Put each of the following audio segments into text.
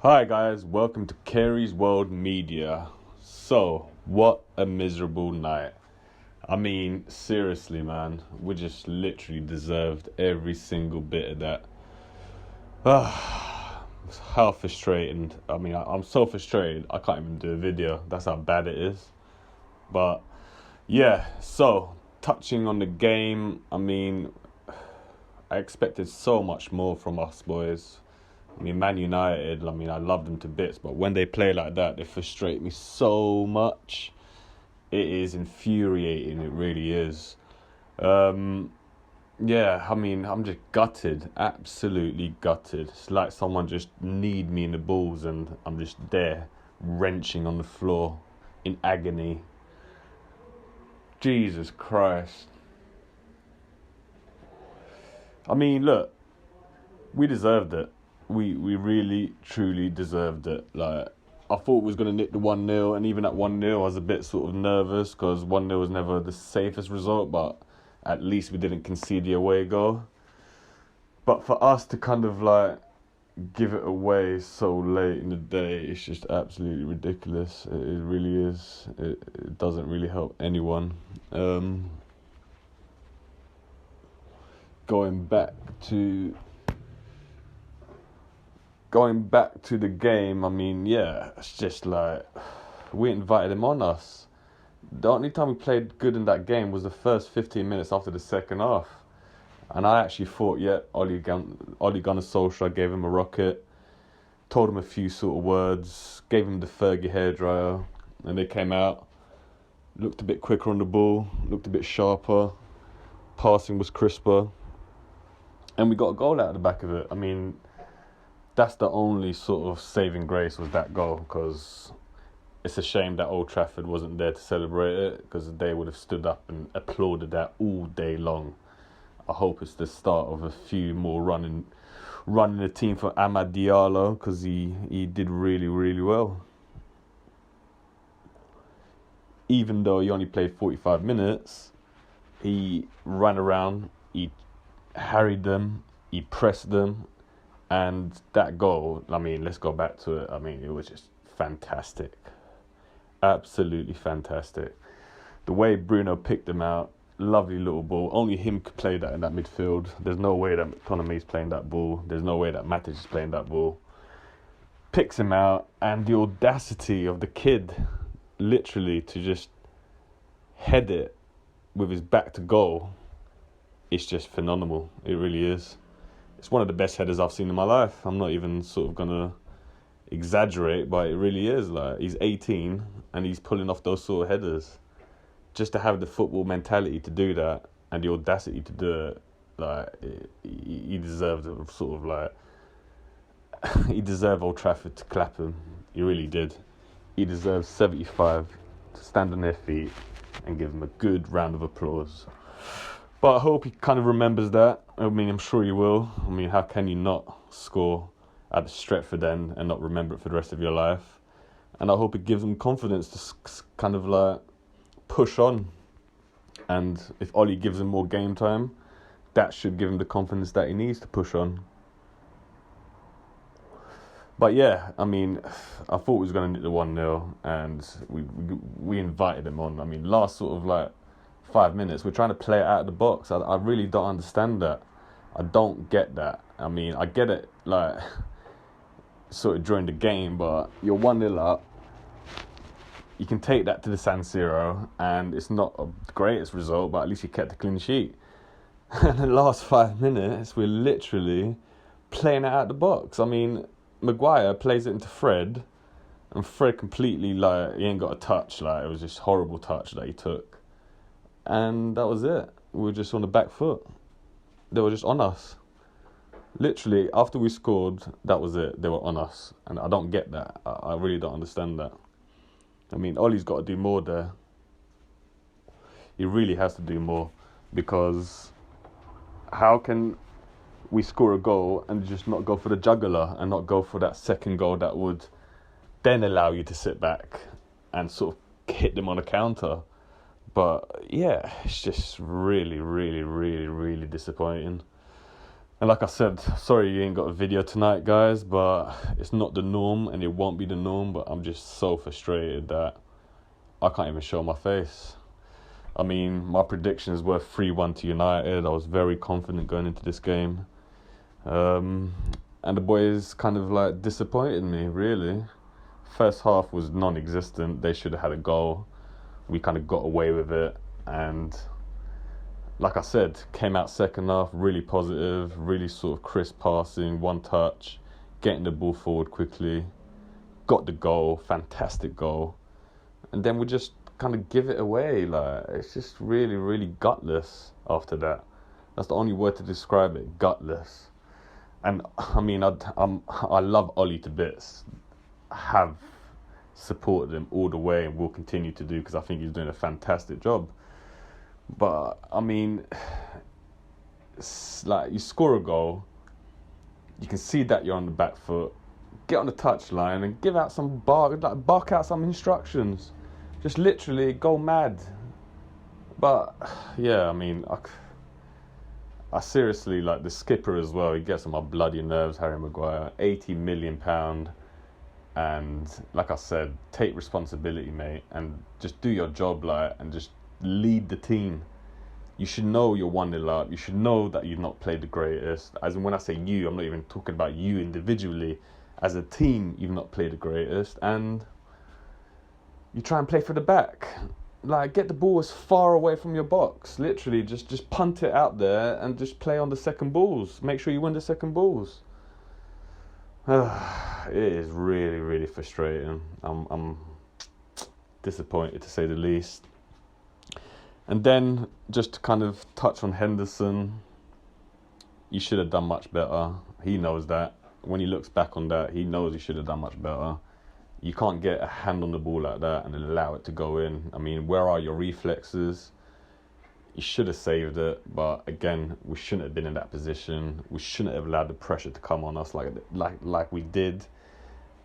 Hi guys, welcome to Caires World Media. So, what a miserable night. I mean, seriously, man, we just literally deserved every single bit of that. It's how frustrating. I'm so frustrated, I can't even do a video. That's how bad it is. But, yeah, so, touching on the game, I expected so much more from us boys. Man United, I love them to bits, but when they play like that, they frustrate me so much. It is infuriating, it really is. I'm just gutted, absolutely gutted. It's like someone just kneed me in the balls and I'm just there, wrenching on the floor in agony. Jesus Christ. Look, we deserved it. We really truly deserved it. Like, I thought we was gonna nick the 1-0, and even at 1-0 I was a bit sort of nervous because 1-0 was never the safest result, but at least we didn't concede the away goal. But for us to kind of like give it away so late in the day, it's just absolutely ridiculous. It really is. It doesn't really help anyone. Going back to the game, it's just like we invited him on us. The only time we played good in that game was the first 15 minutes after the second half. And I actually thought, Ole Gunnar Solskjaer gave him a rocket, told him a few sort of words, gave him the Fergie hairdryer, and they came out, looked a bit quicker on the ball, looked a bit sharper, passing was crisper, and we got a goal out of the back of it. That's the only sort of saving grace was that goal, because it's a shame that Old Trafford wasn't there to celebrate it, because they would have stood up and applauded that all day long. I hope it's the start of a few more running the team for Amad Diallo, because he did really, really well. Even though he only played 45 minutes, he ran around, he harried them, he pressed them. And that goal, let's go back to it. It was just fantastic. Absolutely fantastic. The way Bruno picked him out, lovely little ball. Only him could play that in that midfield. There's no way that McTominay's playing that ball. There's no way that Matic is playing that ball. Picks him out, and the audacity of the kid, literally, to just head it with his back to goal, it's just phenomenal. It really is. It's one of the best headers I've seen in my life. I'm not even sort of gonna exaggerate, but it really is. Like, he's 18 and he's pulling off those sort of headers. Just to have the football mentality to do that and the audacity to do it, like, he deserved it. Sort of like, he deserved Old Trafford to clap him. He really did. He deserves 75 to stand on their feet and give him a good round of applause. But I hope he kind of remembers that. I'm sure he will. How can you not score at the Stretford end and not remember it for the rest of your life? And I hope it gives him confidence to kind of like push on. And if Ollie gives him more game time, that should give him the confidence that he needs to push on. But yeah, I thought we was going to nick the 1-0 and we invited him on. Last sort of like 5 minutes, we're trying to play it out of the box. I really don't understand that. I don't get that. I get it, like, sort of during the game, but you're 1-0 up. You can take that to the San Siro, and it's not a greatest result, but at least you kept a clean sheet. And the last 5 minutes, we're literally playing it out of the box. Maguire plays it into Fred, and Fred completely, like, he ain't got a touch. Like, it was just horrible touch that he took. And that was it. We were just on the back foot. They were just on us. Literally, after we scored, that was it. They were on us. And I don't get that. I really don't understand that. Ollie's got to do more there. He really has to do more. Because how can we score a goal and just not go for the jugular and not go for that second goal that would then allow you to sit back and sort of hit them on a counter? But yeah, it's just really, really, really, really disappointing. And like I said, sorry you ain't got a video tonight, guys, but it's not the norm and it won't be the norm, but I'm just so frustrated that I can't even show my face. I mean, my predictions were 3-1 to United. I was very confident going into this game. And the boys kind of like disappointed me, really. First half was non-existent. They should have had a goal. We kind of got away with it. And like I said, came out second half really positive, really sort of crisp passing, one touch, getting the ball forward quickly. Got the goal, fantastic goal. And then we just kind of give it away. Like, it's just really, really gutless after that. That's the only word to describe it, gutless. And I mean, I love Ollie to bits. I have supported him all the way and will continue to do because I think he's doing a fantastic job. But I mean, it's like you score a goal, you can see that you're on the back foot. Get on the touchline and give out some bark out some instructions. Just literally go mad. But yeah, I mean, I seriously, like, the skipper as well, he gets on my bloody nerves, Harry Maguire. £80 million. And like I said, take responsibility, mate, and just do your job, like, and just lead the team. You should know you're 1-0 up. You should know that you've not played the greatest. As in, when I say you, I'm not even talking about you individually. As a team, you've not played the greatest. And you try and play for the back. Like, get the ball as far away from your box. Literally, just punt it out there and just play on the second balls. Make sure you win the second balls. It is really, really frustrating. I'm disappointed, to say the least. And then, just to kind of touch on Henderson, you should have done much better. He knows that. When he looks back on that, he knows he should have done much better. You can't get a hand on the ball like that and allow it to go in. I mean, where are your reflexes? You should have saved it, but again, we shouldn't have been in that position. We shouldn't have allowed the pressure to come on us like we did.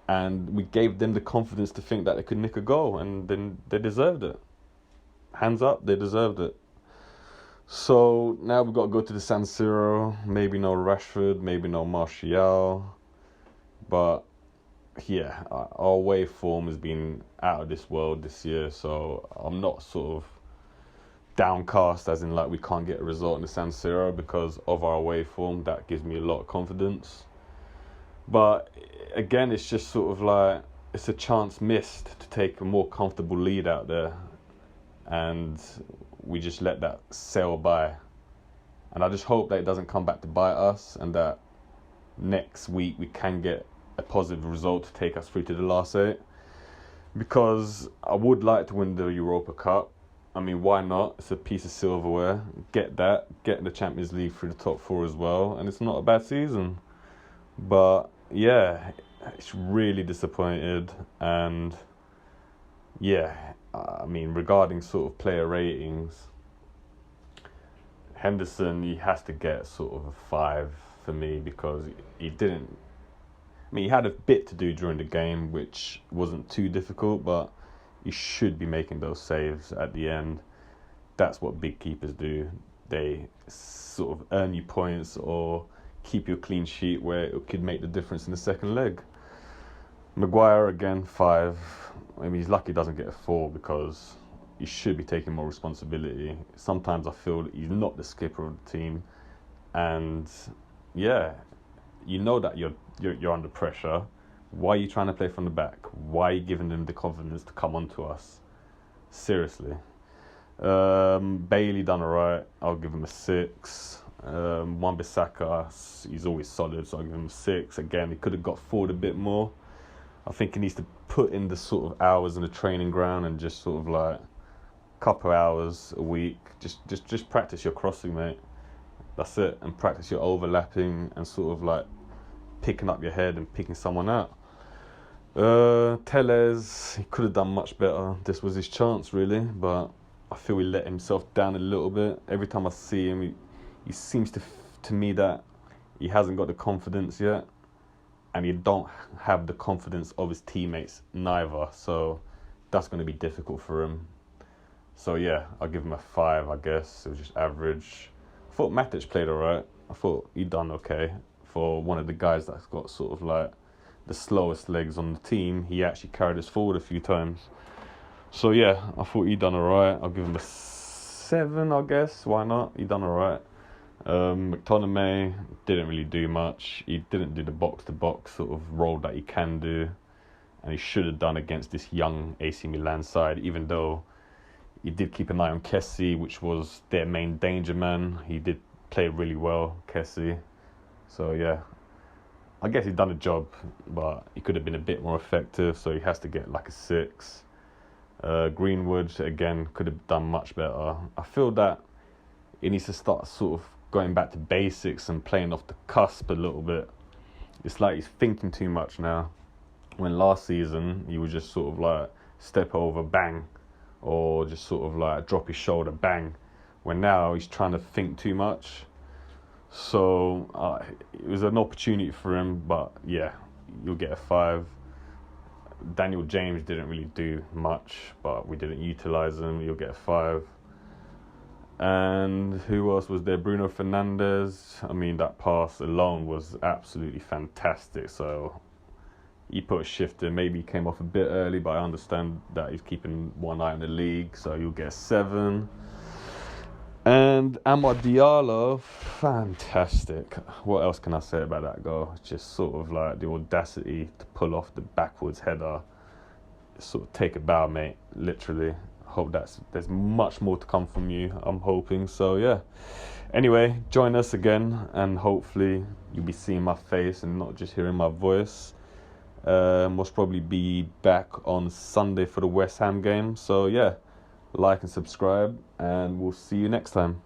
And we gave them the confidence to think that they could nick a goal, and then they deserved it. Hands up, they deserved it. So now we've got to go to the San Siro. Maybe no Rashford, maybe no Martial. But yeah, our away form has been out of this world this year, so I'm not sort of downcast as in like we can't get a result in the San Siro because of our away form. That gives me a lot of confidence. But again, it's just sort of like it's a chance missed to take a more comfortable lead out there, and we just let that sail by. And I just hope that it doesn't come back to bite us, and that next week we can get a positive result to take us through to the last 8, because I would like to win the Europa Cup. I mean, why not? It's a piece of silverware. Get that. Get the Champions League through the top 4 as well, and it's not a bad season. But yeah, it's really disappointed. And yeah, I mean, regarding sort of player ratings, Henderson, he has to get sort of a 5 for me, because he didn't. I mean, he had a bit to do during the game, which wasn't too difficult, but he should be making those saves at the end. That's what big keepers do. They sort of earn you points or keep you a clean sheet where it could make the difference in the second leg. Maguire, again, 5. I mean, he's lucky he doesn't get a 4, because he should be taking more responsibility. Sometimes I feel he's not the skipper of the team. And yeah, you know that you're under pressure. Why are you trying to play from the back? Why are you giving them the confidence to come onto us? Seriously. Bailey done alright. I'll give him a 6. Wan-Bissaka, he's always solid, so I'll give him a 6. Again, he could have got forward a bit more. I think he needs to put in the sort of hours in the training ground and just sort of like a couple hours a week. Just practice your crossing, mate. That's it. And practice your overlapping and sort of like picking up your head and picking someone out. Teles, he could have done much better. This was his chance, really, but I feel he let himself down a little bit. Every time I see him, he seems to me that he hasn't got the confidence yet, and he don't have the confidence of his teammates neither. So that's going to be difficult for him. So yeah, I'll give him a 5, I guess. It was just average. I thought Matic played alright. I thought he done okay for one of the guys that's got sort of like the slowest legs on the team. He actually carried us forward a few times. So yeah, I thought he done alright. I'll give him a 7, I guess. Why not? He done alright. McTominay didn't really do much. He didn't do the box-to-box sort of role that he can do, and he should have done against this young AC Milan side, even though he did keep an eye on Kessie, which was their main danger man. He did play really well, Kessie. So yeah, I guess he's done a job, but he could have been a bit more effective, so he has to get like a 6. Greenwood, again, could have done much better. I feel that he needs to start sort of going back to basics and playing off the cusp a little bit. It's like he's thinking too much now. When last season, he would just sort of like step over, bang, or just sort of like drop his shoulder, bang. When now he's trying to think too much. So it was an opportunity for him, but yeah, you'll get a 5. Daniel James didn't really do much, but we didn't utilise him. You'll get a 5. And who else was there? Bruno Fernandes. I mean, that pass alone was absolutely fantastic. So he put a shift in. Maybe he came off a bit early, but I understand that he's keeping one eye on the league. So you'll get a 7. And Amad Diallo, fantastic. What else can I say about that goal? It's just sort of like the audacity to pull off the backwards header. Sort of take a bow, mate, literally. Hope there's much more to come from you, I'm hoping. So yeah, anyway, join us again, and hopefully you'll be seeing my face and not just hearing my voice. Most probably be back on Sunday for the West Ham game. So yeah, like and subscribe, and we'll see you next time.